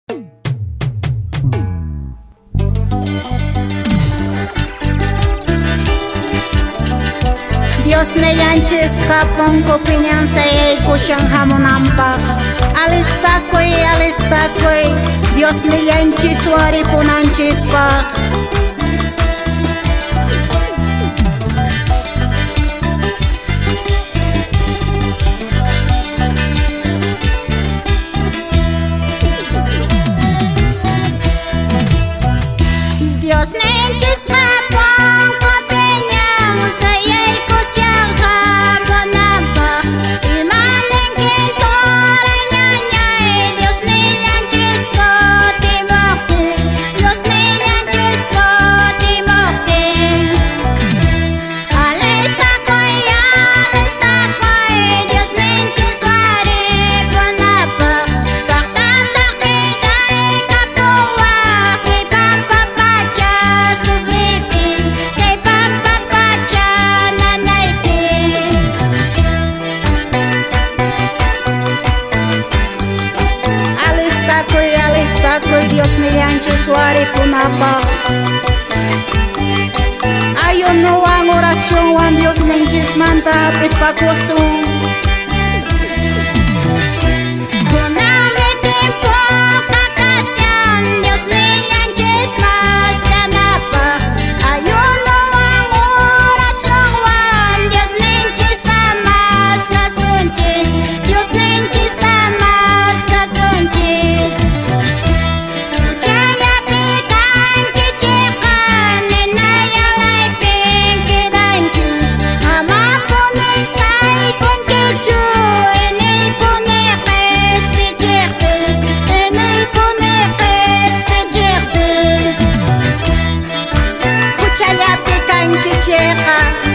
Dios neyanchis kapon kupinyan sayay kusyang hamunampak. Alistakoy, Dios neyanchis wari punanchis pak. Dios neyanchis kapon kupinyan sayay kusyang hamunampak. Imanen kintoray nyanyay, Dios neyanchis ko timokti. Dios neyanchis ko timokti. Alistakoy, Dios neyanchis wari punapak. Baktatak kay kapuwa, kay pampapacha sufritin, kay pampapacha nanaytin. Alistakoy, Dios neyanchis wari punapak. Ayon no ang orasyon wan Dios neyanchis mantap ipakusong. Kunami tempo kakasyan, Dios neyanchis mas kanapa. Ayon no ang orasyon wan Dios neyanchis mas kasunchis. Dios neyanchis mas kasunchis. Chaya pikan kichikan, ninayaway pingkidanchu. Ama punay say kun kichu, inay punikes pichikti, inay punikes pichikti. Chaya pikan kichikan.